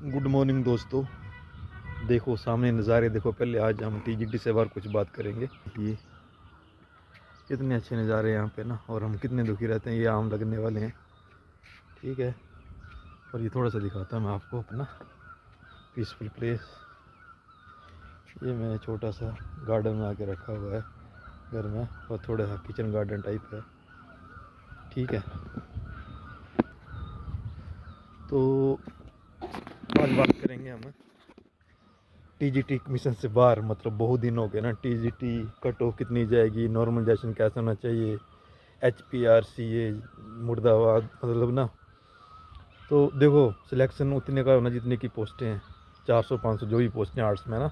Good morning दोस्तों। देखो सामने नज़ारे देखो। पहले आज हम टीजीटी से बार कुछ बात करेंगे। ये कितने अच्छे नज़ारे हैं यहाँ पे ना, और हम कितने दुखी रहते हैं। ये आम लगने वाले हैं, ठीक है। और ये थोड़ा सा दिखाता हूँ मैं आपको अपना पीसफुल प्लेस। ये मैं छोटा सा गार्डन में आके रखा हुआ है घर में, और थोड़ा सा किचन गार्डन टाइप है, ठीक है। तो आज बात करेंगे हम टीजीटी मिशन से बाहर। मतलब बहुत दिन हो गए ना। टीजीटी कट ऑफ कितनी जाएगी, नॉर्मलाइजेशन कैसा होना चाहिए, HPRCA मुर्दाबाद, मतलब ना। तो देखो सिलेक्शन उतने का होना जितने की पोस्टें हैं, 400-500 जो भी पोस्टें आर्ट्स में ना,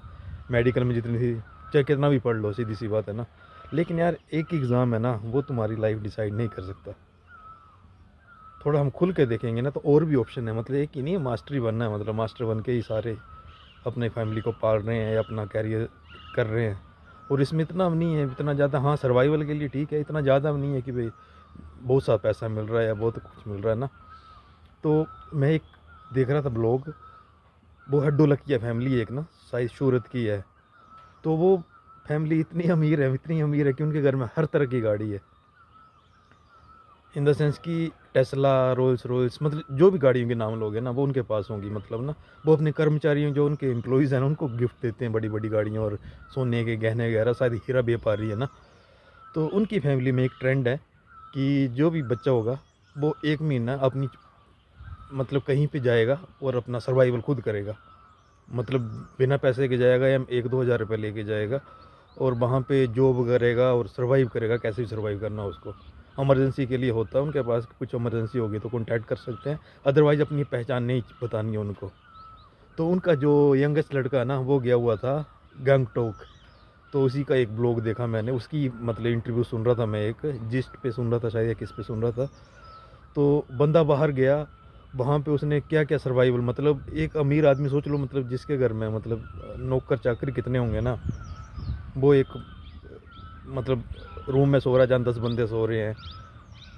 मेडिकल में जितनी थी, चाहे कितना भी पढ़ लो, सीधी सी बात है ना। लेकिन यार एक एग्ज़ाम है ना, वो तुम्हारी लाइफ डिसाइड नहीं कर सकता। थोड़ा हम खुल के देखेंगे ना तो और भी ऑप्शन है। मतलब एक ही नहीं है मास्टर ही बनना है, मतलब मास्टर बन के ही सारे अपने फैमिली को पाल रहे हैं या अपना कैरियर कर रहे हैं। और इसमें इतना नहीं है, इतना ज़्यादा, हाँ सर्वाइवल के लिए ठीक है, इतना ज़्यादा नहीं है कि भाई बहुत सा पैसा मिल रहा है या बहुत कुछ मिल रहा है ना। तो मैं एक देख रहा था ब्लॉग, वो है ढोलकिया फैमिली एक ना, शायद सूरत की है। तो वो फैमिली इतनी अमीर है, इतनी अमीर है कि उनके घर में हर तरह की गाड़ी है। इन द सेंस कि टेस्ला, रोल्स रॉयल्स, मतलब जो भी गाड़ियों के नाम लोगे ना वो उनके पास होंगी। मतलब ना वो अपने कर्मचारियों, जो उनके एम्प्लॉयज़ हैं ना, उनको गिफ्ट देते हैं बड़ी बड़ी गाड़ियाँ और सोने के गहने वगैरह। शायद हीरा व्यापारी है ना। तो उनकी फैमिली में एक ट्रेंड है कि जो भी बच्चा होगा वो 1 महीना अपनी, मतलब कहीं पे जाएगा और अपना सर्वाइवल खुद करेगा। मतलब बिना पैसे के जाएगा या 1-2 हज़ार रुपये लेके जाएगा, और वहाँ पे जॉब करेगा और सर्वाइव करेगा। कैसे भी सर्वाइव करना उसको, इमरजेंसी के लिए होता है उनके पास, कुछ इमरजेंसी होगी तो कॉन्टैक्ट कर सकते हैं, अदरवाइज़ अपनी पहचान नहीं बतानी है उनको। तो उनका जो यंगेस्ट लड़का है ना, वो गया हुआ था गंगटोक। तो उसी का एक ब्लॉग देखा मैंने, उसकी मतलब इंटरव्यू सुन रहा था मैं, एक जिस्ट पे सुन रहा था शायद या किस पे सुन रहा था। तो बंदा बाहर गया, वहाँ पे उसने क्या क्या सर्वाइवल, मतलब एक अमीर आदमी सोच लो, मतलब जिसके घर में मतलब नौकर चाकर कितने होंगे ना, वो एक मतलब रूम में सो रहा है जहाँ 10 बंदे सो रहे हैं।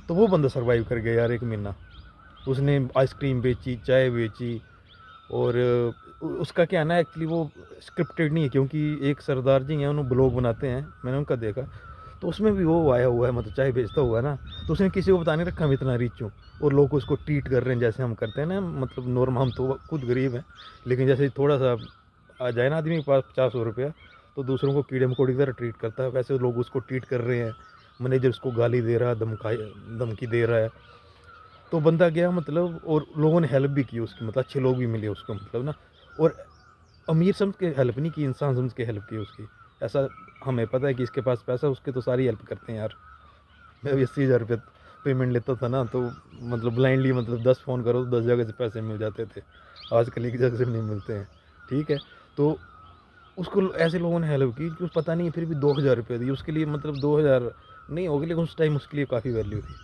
तो वो बंदा सर्वाइव कर गया यार 1 महीना। उसने आइसक्रीम बेची, चाय बेची। और उसका क्या है ना, एक्चुअली वो स्क्रिप्टेड नहीं है, क्योंकि एक सरदार जी हैं, उन्होंने ब्लॉग बनाते हैं, मैंने उनका देखा। तो उसमें भी वो आया हुआ है, मतलब चाय बेचता हुआ ना। तो उसने किसी को बता नहीं रखा मैं इतना रिच हूँ, और लोग उसको ट्रीट कर रहे हैं जैसे हम करते हैं ना। मतलब नॉर्म, हम तो खुद गरीब हैं, लेकिन जैसे थोड़ा सा आ जाए ना आदमी के पास 50-100 रुपया, तो दूसरों को कीड़े मकोड़े की तरह ट्रीट करता है, वैसे लोग उसको ट्रीट कर रहे हैं। मैनेजर उसको गाली दे रहा है, धमकी दे रहा है। तो बंदा गया मतलब, और लोगों ने हेल्प भी की उसकी, मतलब अच्छे लोग भी मिले उसको, मतलब ना। और अमीर समझ के हेल्प नहीं की, इंसान समझ के हेल्प की उसकी। ऐसा हमें पता है कि इसके पास पैसा, उसके तो सारी हेल्प करते हैं यार। मैं भी 80,000 रुपये पेमेंट लेता था ना, तो मतलब ब्लाइंडली, मतलब 10 फ़ोन करो तो 10 जगह से पैसे मिल जाते थे। आजकल एक जगह से नहीं मिलते हैं, ठीक है। तो उसको ऐसे लोगों ने हेल्प की कि पता नहीं, फिर भी 2,000 रुपये दी उसके लिए। मतलब 2,000 नहीं होगी, लेकिन उस टाइम उसके लिए काफ़ी वैल्यू थी,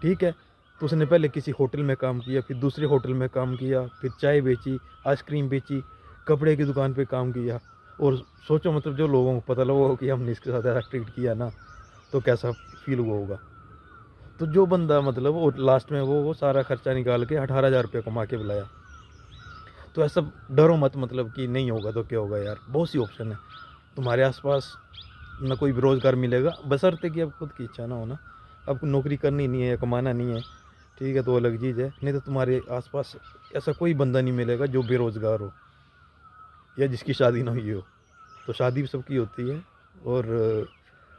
ठीक है। तो उसने पहले किसी होटल में काम किया, फिर दूसरे होटल में काम किया, फिर चाय बेची, आइसक्रीम बेची, कपड़े की दुकान पे काम किया। और सोचो मतलब जो लोगों को पता लगा कि हमने इसके साथ ऐसा ट्रीट किया ना, तो कैसा फील हुआ होगा। तो जो बंदा मतलब, और लास्ट में वो सारा खर्चा निकाल के 18,000 रुपये कमा के बुलाया। तो ऐसा डरो मत, मतलब कि नहीं होगा तो क्या होगा यार, बहुत सी ऑप्शन है तुम्हारे आसपास। ना कोई बेरोज़गार मिलेगा, बशर्ते कि अब खुद की इच्छा ना हो ना। अब नौकरी करनी नहीं है या कमाना नहीं है, ठीक है, तो अलग चीज़ है। नहीं तो तुम्हारे आसपास ऐसा कोई बंदा नहीं मिलेगा जो बेरोज़गार हो या जिसकी शादी ना हुई हो। तो शादी भी सबकी होती है, और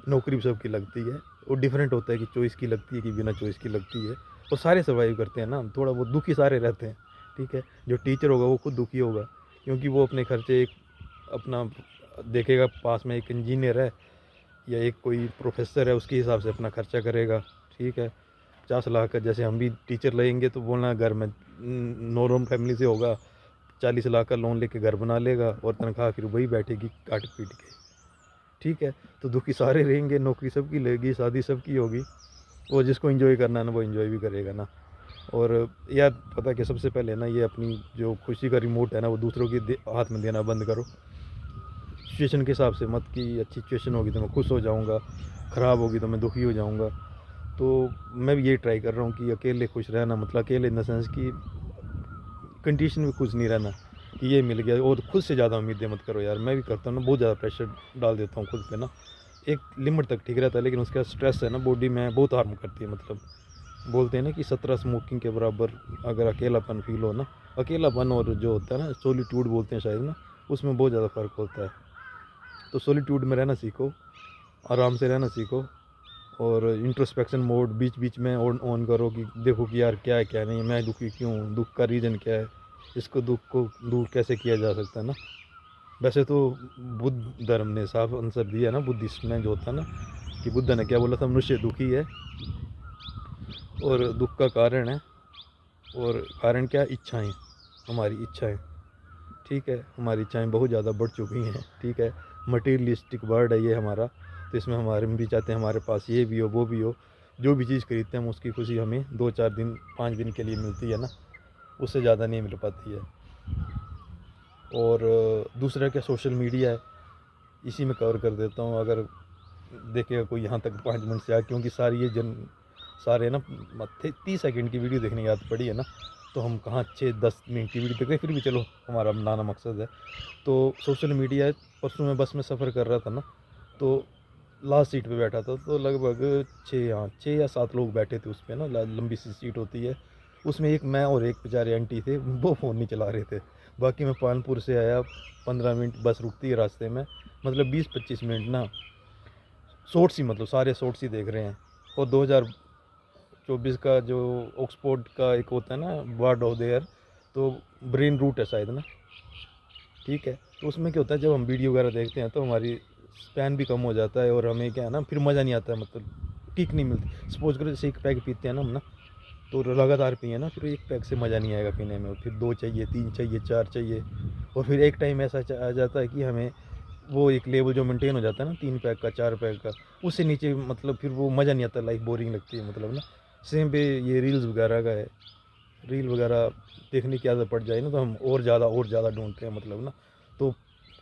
नौकरी भी सबकी लगती है। और डिफरेंट होता है कि चॉइस की लगती है कि बिना चॉइस की लगती है। और सारे सर्वाइव करते हैं ना, थोड़ा बहुत दुखी सारे रहते हैं, ठीक है। जो टीचर होगा वो खुद दुखी होगा, क्योंकि वो अपने खर्चे एक अपना देखेगा। पास में एक इंजीनियर है या एक कोई प्रोफेसर है, उसके हिसाब से अपना खर्चा करेगा, ठीक है। 50 लाख का, जैसे हम भी टीचर लगेंगे तो बोलना घर में नॉर्मल फैमिली से होगा, 40 लाख का लोन लेके घर बना लेगा, और तनख्वाह फिर वही बैठेगी काट पीट के, ठीक है। तो दुखी सारे रहेंगे, नौकरी सबकी लगेगी, शादी सबकी होगी, और जिसको एंजॉय करना है ना वो एंजॉय भी करेगा ना। और यार पता है कि सबसे पहले ना, ये अपनी जो खुशी का रिमोट है ना, वो दूसरों के हाथ में देना बंद करो। सिचुएशन के हिसाब से मत, कि अच्छी सिचुएशन होगी तो मैं खुश हो जाऊँगा, ख़राब होगी तो मैं दुखी हो जाऊँगा। तो मैं भी यही ट्राई कर रहा हूँ कि अकेले खुश रहना, मतलब अकेले इन द सेंस कि कंडीशन में खुश नहीं रहना कि ये मिल गया, और खुद से ज़्यादा उम्मीदें मत करो यार। मैं भी करता हूँ ना, बहुत ज़्यादा प्रेशर डाल देता हूँ खुद पे ना। एक लिमिट तक ठीक रहता है, लेकिन उसका स्ट्रेस है ना बॉडी में बहुत हार्म करती है। मतलब बोलते हैं ना कि 17 स्मोकिंग के बराबर अगर अकेलापन फील हो ना, अकेलापन और जो होता है ना सोलिट्यूड बोलते हैं शायद ना, उसमें बहुत ज़्यादा फ़र्क होता है। तो सोलिट्यूड में रहना सीखो, आराम से रहना सीखो, और इंट्रोस्पेक्शन मोड बीच बीच में ऑन करो कि देखो कि यार क्या है क्या नहीं, मैं दुखी क्यों हूँ, दुख का रीज़न क्या है, इसको दुख को दूर कैसे किया जा सकता है ना। वैसे तो बुद्ध धर्म ने साफ आंसर दिया ना, बुद्धिस्ट में जो होता है ना, कि बुद्ध ने क्या बोला था, मनुष्य दुखी है और दुख का कारण है, और कारण क्या, इच्छाएं, हमारी इच्छाएं। ठीक है, हमारी इच्छाएं बहुत ज़्यादा बढ़ चुकी हैं। ठीक है, मटीरियलिस्टिक वर्ल्ड है ये हमारा, तो इसमें हमारे भी चाहते हैं हमारे पास ये भी हो वो भी हो। जो भी चीज़ खरीदते हैं हम उसकी खुशी हमें 2-4 दिन 5 दिन के लिए मिलती है ना, उससे ज़्यादा नहीं मिल पाती है। और दूसरा क्या, सोशल मीडिया है, इसी में कवर कर देता हूँ। अगर देखेगा कोई यहाँ तक 5 मिनट से आ, क्योंकि सारे ना 30 सेकंड की वीडियो देखने की आदत पड़ी है ना, तो हम कहाँ 6-10 मिनट की वीडियो देख रहे हैं, फिर भी चलो हमारा बनाना मकसद है। तो सोशल मीडिया है, परसों मैं बस में सफ़र कर रहा था ना, तो लास्ट सीट पे बैठा था, तो लगभग 6 या 7 लोग बैठे थे उस पर ना, लंबी सी सीट होती है, उसमें एक मैं और एक बेचारे आंटी थे, वो फ़ोन नहीं चला रहे थे। बाकी मैं पानपुर से आया, 15 मिनट बस रुकती है रास्ते में, मतलब 20-25 मिनट ना शॉर्ट्स ही, मतलब सारे शॉर्ट्स ही देख रहे हैं। और 2024 का जो ऑक्सफोर्ड का एक होता है ना, वर्ड ऑफ द ईयर, तो ब्रेन रूट है शायद ना, ठीक है। तो उसमें क्या होता है, जब हम वीडियो वगैरह देखते हैं तो हमारी स्पैन भी कम हो जाता है, और हमें क्या है ना, फिर मज़ा नहीं आता है, मतलब किक नहीं मिलती। सपोज करो जैसे एक पैक पीते हैं ना हम ना, तो लगातार पिए ना, फिर एक पैक से मज़ा नहीं आएगा पीने में, फिर 2 चाहिए, 3 चाहिए, 4 चाहिए। और फिर एक टाइम ऐसा आ जाता है कि हमें वो एक लेवल जो मेंटेन हो जाता है ना, 3 पैक का, 4 पैक का, उससे नीचे मतलब फिर वो मज़ा नहीं आता, लाइफ बोरिंग लगती है मतलब ना। सेम पे ये रील्स वगैरह का है, रील वगैरह देखने की आदत पड़ जाए ना, तो हम और ज़्यादा ढूंढते हैं मतलब ना। तो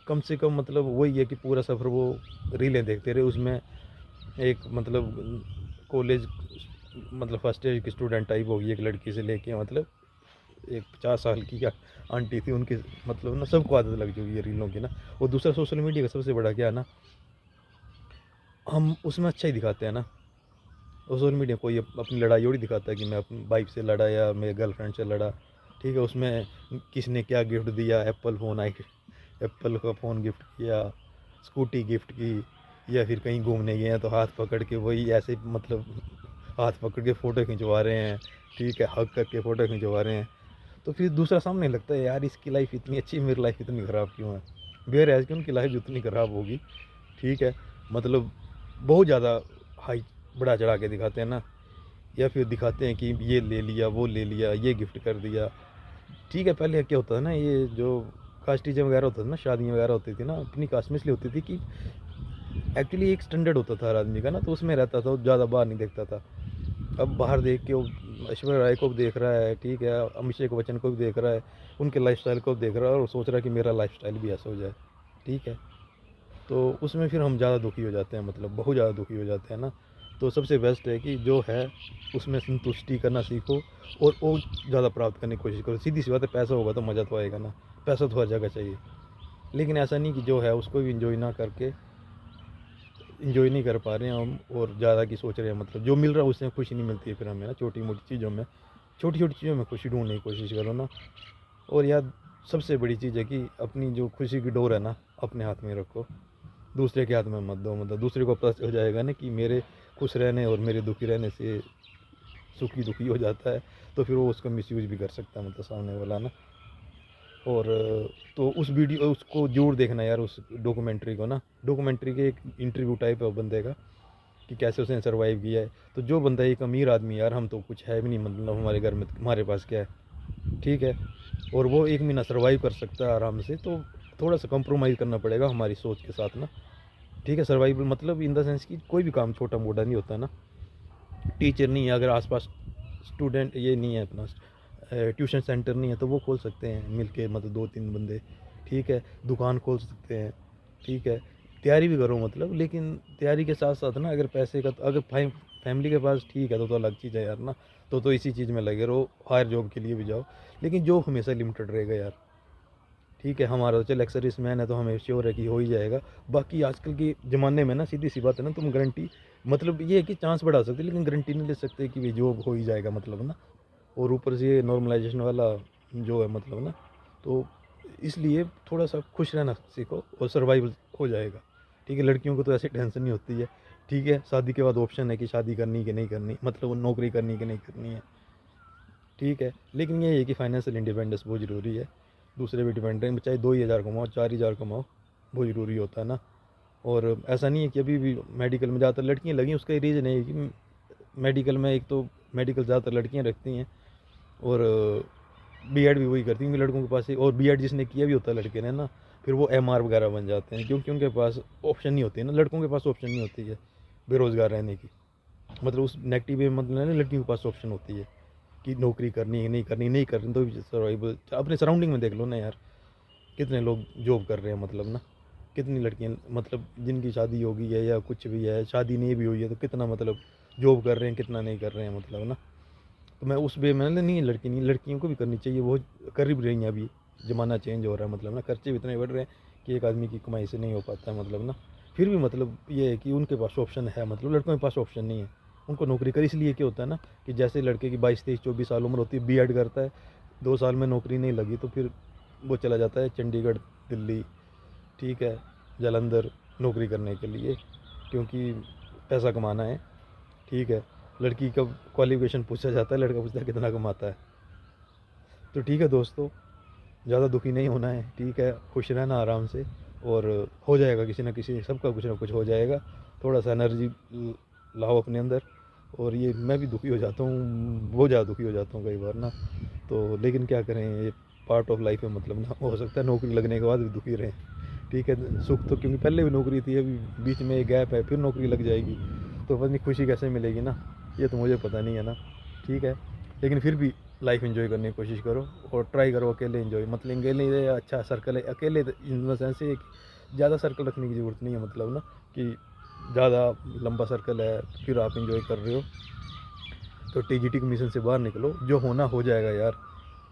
कम से कम मतलब वही है कि पूरा सफ़र वो रीलें देखते रहे। उसमें एक मतलब कॉलेज, मतलब फर्स्ट ईयर की स्टूडेंट टाइप होगी, एक लड़की से लेके मतलब एक 50 साल की क्या आंटी थी, उनके मतलब ना सबको आदत लग चुकी है रीलों की ना। और दूसरा सोशल मीडिया का सबसे बड़ा क्या है ना, हम उसमें अच्छा ही दिखाते हैं ना। सोशल मीडिया कोई अपनी लड़ाई और दिखाता है कि मैं अपनी वाइफ से लड़ा या मेरे गर्लफ्रेंड से लड़ा, ठीक है। उसमें किसने क्या गिफ्ट दिया, एप्पल का फ़ोन गिफ्ट किया, स्कूटी गिफ्ट की, या फिर कहीं घूमने गए हैं तो हाथ पकड़ के वही ऐसे मतलब हाथ पकड़ के फ़ोटो खिंचवा रहे हैं, ठीक है, हग करके फ़ोटो खिंचवा रहे हैं। तो फिर दूसरा सामने लगता है यार इसकी लाइफ इतनी अच्छी, मेरी लाइफ इतनी ख़राब क्यों है। वेयर एज कि उनकी लाइफ उतनी ख़राब होगी, ठीक है। मतलब बहुत ज़्यादा हाई बढ़ा चढ़ा के दिखाते हैं ना, या फिर दिखाते हैं कि ये ले लिया, वो ले लिया, ये गिफ्ट कर दिया, ठीक है। पहले क्या होता है ना, ये जो कास्टिज़म वगैरह होता था ना, शादियाँ वगैरह होती थी ना, अपनी कास्ट में इसलिए होती थी कि एक्चुअली एक स्टैंडर्ड होता था हर आदमी का ना, तो उसमें रहता था, वो ज़्यादा बाहर नहीं देखता था। अब बाहर देख के वो ऐश्वर्या राय को भी देख रहा है, ठीक है, अभिषेक बच्चन को भी देख रहा है, उनके लाइफस्टाइल को भी देख रहा है, और सोच रहा है कि मेरा लाइफस्टाइल भी ऐसा हो जाए, ठीक है। तो उसमें फिर हम ज़्यादा दुखी हो जाते हैं, मतलब बहुत ज़्यादा दुखी हो जाते हैं ना। तो सबसे बेस्ट है कि जो है उसमें संतुष्टि करना सीखो, और वो ज़्यादा प्राप्त करने की कोशिश करो। सीधी सी बात है, पैसा होगा तो मज़ा तो आएगा ना, पैसा तो हर जगह चाहिए, लेकिन ऐसा नहीं कि जो है उसको भी इंजॉय ना करके, इंजॉय नहीं कर पा रहे हैं हम, और ज़्यादा की सोच रहे हैं, मतलब जो मिल रहा है उससे खुशी नहीं मिलती है फिर हमें ना। छोटी मोटी चीज़ों में, छोटी छोटी चीज़ों में खुशी ढूंढने की कोशिश करो ना। और यार सबसे बड़ी चीज़ है कि अपनी जो खुशी की डोर है ना, अपने हाथ में रखो, दूसरे के हाथ में मत दो। मतलब दूसरे को पता चल जाएगा ना कि मेरे खुश रहने और मेरे दुखी रहने से सुखी दुखी हो जाता है, तो फिर वो उसका मिसयूज भी कर सकता है, मतलब सामने वाला ना। और तो उस वीडियो उसको जरूर देखना यार, उस डॉक्यूमेंट्री को ना। डॉक्यूमेंट्री के एक इंटरव्यू टाइप है वो बंदे का, कि कैसे उसने सर्वाइव किया है। तो जो बंदा एक अमीर आदमी, यार हम तो कुछ है भी नहीं, मतलब हमारे घर में हमारे पास क्या है, ठीक है, और वो 1 महीना सर्वाइव कर सकता है आराम से, तो थोड़ा सा कंप्रोमाइज़ करना पड़ेगा हमारी सोच के साथ ना, ठीक है। सर्वाइवल मतलब इन द सेंस कि कोई भी काम छोटा मोटा नहीं होता ना। टीचर नहीं है, अगर आसपास स्टूडेंट ये नहीं है अपना, ट्यूशन सेंटर नहीं है, तो वो खोल सकते हैं मिल के, मतलब 2-3 बंदे, ठीक है, दुकान खोल सकते हैं, ठीक है। तैयारी भी करो मतलब, लेकिन तैयारी के साथ साथ ना, अगर पैसे का, अगर फैमिली के पास ठीक है तो अलग चीज़ है यार ना। तो इसी चीज़ में लगे रहो, हायर जॉब के लिए भी जाओ, लेकिन जॉब हमेशा लिमिटेड रहेगा यार। ठीक है, हमारा तो चल एक्सर्विस मैन है तो हमें श्योर है कि हो ही जाएगा। बाकी आजकल के ज़माने में ना सीधी सी बात है ना, तुम गारंटी मतलब ये है कि चांस बढ़ा सकते लेकिन गारंटी नहीं ले सकते कि भाई जॉब हो ही जाएगा मतलब ना। और ऊपर से ये नॉर्मलाइजेशन वाला जो है मतलब ना, तो इसलिए थोड़ा सा खुश रहना सीखो और सर्वाइवल हो जाएगा। ठीक है, लड़कियों को तो ऐसे टेंशन नहीं होती है। ठीक है, शादी के बाद ऑप्शन है कि शादी करनी कि नहीं करनी, मतलब नौकरी करनी कि नहीं करनी है। ठीक है, लेकिन ये है कि फाइनेंशियल इंडिपेंडेंस बहुत ज़रूरी है। दूसरे पे डिपेंड रहें, चाहे 2 ही हज़ार कमाओ 4 हज़ार कमाओ, बहुत ज़रूरी होता है ना। और ऐसा नहीं है कि अभी भी मेडिकल में ज़्यादातर लड़कियाँ लगी, उसका रीज़न है कि मेडिकल में एक तो मेडिकल ज़्यादातर लड़कियाँ रखती हैं, और बीएड भी वही करती हैं, क्योंकि लड़कों के पास और बीएड जिसने किया भी होता है लड़के ने ना, फिर वो एमआर वगैरह बन जाते हैं, क्योंकि उनके पास ऑप्शन नहीं होती है ना, लड़कों के पास ऑप्शन नहीं होती है बेरोज़गार रहने की। मतलब उस नेगेटिव वे मतलब ना, लड़कियों के पास ऑप्शन होती है कि नौकरी करनी है, नहीं करनी, नहीं करनी तो भी सर्वाइवल। अपने सराउंडिंग में देख लो ना यार, कितने लोग जॉब कर रहे हैं मतलब ना, कितनी लड़कियां मतलब जिनकी शादी हो गई है या कुछ भी है, शादी नहीं भी हुई है तो कितना मतलब जॉब कर रहे हैं, कितना नहीं कर रहे हैं मतलब ना। तो मैं उस वे में नहीं, लड़की नहीं, लड़कियों को भी करनी चाहिए, वो कर भी रही हैं अभी। ज़माना चेंज हो रहा है मतलब ना, खर्चे भी इतने बढ़ रहे हैं कि एक आदमी की कमाई से नहीं हो पाता है मतलब ना। फिर भी मतलब ये है कि उनके पास ऑप्शन है, मतलब लड़कों के पास ऑप्शन नहीं है। उनको नौकरी कर, इसलिए क्या होता है ना कि जैसे लड़के की 22 23 24 साल उम्र होती है, बीएड करता है, 2 साल में नौकरी नहीं लगी तो फिर वो चला जाता है चंडीगढ़, दिल्ली, ठीक है, जालंधर नौकरी करने के लिए, क्योंकि पैसा कमाना है। ठीक है, लड़की का क्वालिफिकेशन पूछा जाता है, लड़का पूछता है कितना कमाता है। तो ठीक है दोस्तों, ज़्यादा दुखी नहीं होना है, ठीक है, खुश रहना आराम से, और हो जाएगा किसी ना किसी, सबका कुछ ना कुछ हो जाएगा। थोड़ा सा एनर्जी लाओ अपने अंदर। और ये मैं भी दुखी हो जाता हूँ, बहुत ज़्यादा दुखी हो जाता हूँ कई बार ना, तो लेकिन क्या करें, ये पार्ट ऑफ लाइफ है मतलब ना। हो सकता है नौकरी लगने के बाद भी दुखी रहें। ठीक है, सुख तो क्योंकि पहले भी नौकरी थी, अभी बीच में एक गैप है, फिर नौकरी लग जाएगी, तो पता नहीं खुशी कैसे मिलेगी ना, ये तो मुझे पता नहीं है ना। ठीक है, लेकिन फिर भी लाइफ एंजॉय करने की कोशिश करो, और ट्राई करो अकेले एंजॉय, मतलब अकेले अच्छा सर्कल है, अकेले इन द सेंस है कि ज़्यादा सर्कल रखने की ज़रूरत नहीं है मतलब ना, कि ज़्यादा लंबा सर्कल है फिर आप इंजॉय कर रहे हो। तो टीजीटी के मिशन से बाहर निकलो, जो होना हो जाएगा यार।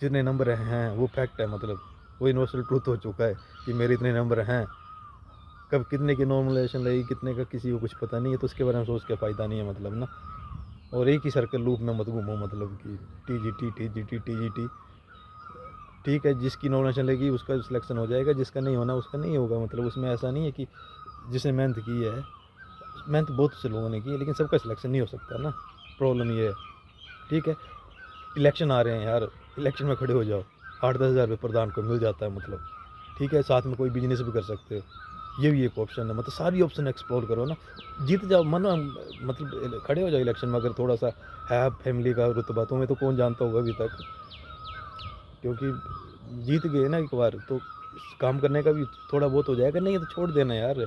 जितने नंबर हैं वो फैक्ट है, मतलब वो यूनिवर्सल ट्रूथ हो चुका है कि मेरे इतने नंबर हैं। कब कितने की नॉर्मलाइजेशन लगेगी, कितने का किसी को कुछ पता नहीं है, तो उसके बारे में सोच के फ़ायदा नहीं है मतलब ना। और एक ही सर्कल लूप में मत घूमो, मतलब कि टीजीटी टीजीटी टीजीटी। ठीक है, जिसकी नॉमिनेशन लगी उसका सिलेक्शन हो जाएगा, जिसका नहीं होना उसका नहीं होगा। मतलब उसमें ऐसा नहीं है कि जिसने मेहनत की है, मेहनत बहुत से लोगों ने की है, लेकिन सबका सिलेक्शन नहीं हो सकता ना, प्रॉब्लम ये है। ठीक है, इलेक्शन आ रहे हैं यार, इलेक्शन में खड़े हो जाओ, 8 10 हज़ार रुपये प्रधान को मिल जाता है मतलब। ठीक है, साथ में कोई बिजनेस भी कर सकते हो, ये भी एक ऑप्शन है। मतलब सारी ऑप्शन एक्सप्लोर करो ना, जीत जाओ मन, मतलब खड़े हो जाओ इलेक्शन में। अगर थोड़ा सा है फैमिली का रुतबा, तुम्हें तो कौन जानता होगा अभी तक, क्योंकि जीत गए ना एक बार तो काम करने का भी थोड़ा बहुत हो जाएगा, नहीं तो छोड़ देना यार,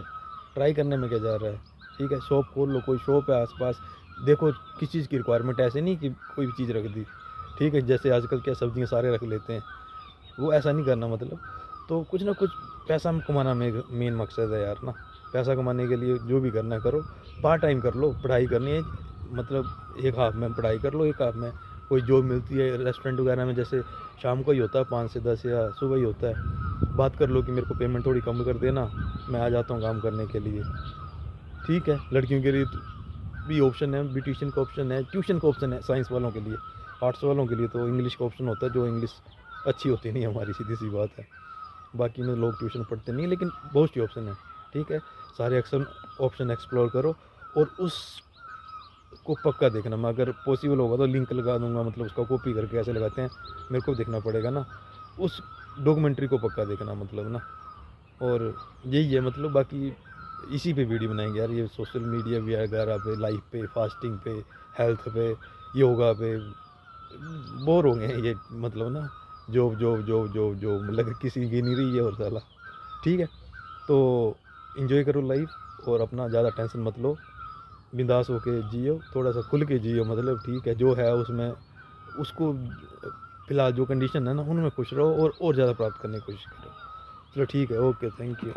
ट्राई करने में क्या जा रहा है। ठीक है, शॉप खोल लो, कोई शॉप है आसपास, देखो किस चीज़ की रिक्वायरमेंट है, ऐसे नहीं कि कोई भी चीज़ रख दी। ठीक है, जैसे आजकल क्या सब्जियां सारे रख लेते हैं, वो ऐसा नहीं करना मतलब। तो कुछ ना कुछ पैसा कमाना मेन मकसद है यार ना। पैसा कमाने के लिए जो भी करना है करो, पार्ट टाइम कर लो, पढ़ाई करनी है मतलब एक हाफ में पढ़ाई कर लो, एक हाफ में कोई जॉब मिलती है रेस्टोरेंट वगैरह में, जैसे शाम को ही होता है 5 से 10, या सुबह ही होता है, बात कर लो कि मेरे को पेमेंट थोड़ी कम कर देना, मैं आ जाता हूँ काम करने के लिए। ठीक है, लड़कियों के लिए भी ऑप्शन है, ब्यूटिशियन का ऑप्शन है, ट्यूशन का ऑप्शन है साइंस वालों के लिए। आर्ट्स वालों के लिए तो इंग्लिश का ऑप्शन होता है, जो इंग्लिश अच्छी होती नहीं हमारी, सीधी सी बात है। बाकी में लोग ट्यूशन पढ़ते नहीं, लेकिन बहुत सी ऑप्शन है। ठीक है, सारे ऑप्शन ऑप्शन एक्सप्लोर करो, और उसको पक्का देखना। मैं अगर पॉसिबल होगा तो लिंक लगा दूंगा, मतलब उसका कॉपी करके ऐसे लगाते हैं, मेरे को देखना पड़ेगा ना, उस डॉक्यूमेंट्री को पक्का देखना मतलब ना। और यही है मतलब, बाकी इसी पे वीडियो बनाएंगे यार, ये सोशल मीडिया वगैरह पे, लाइफ पे, फास्टिंग पे, हेल्थ पे, योगा पे बोर हो गए हैं ये मतलब ना। Job job job job job, मतलब किसी की नहीं रही है और साला। ठीक है, तो इन्जॉय करो लाइफ, और अपना ज़्यादा टेंशन मत लो, बिंदास होके जियो, थोड़ा सा खुल के जियो मतलब। ठीक है, जो है उसमें उसको फिलहाल जो कंडीशन है ना उनमें खुश रहो, और ज़्यादा प्राप्त करने की कोशिश करो। चलो ठीक है, ओके, थैंक यू।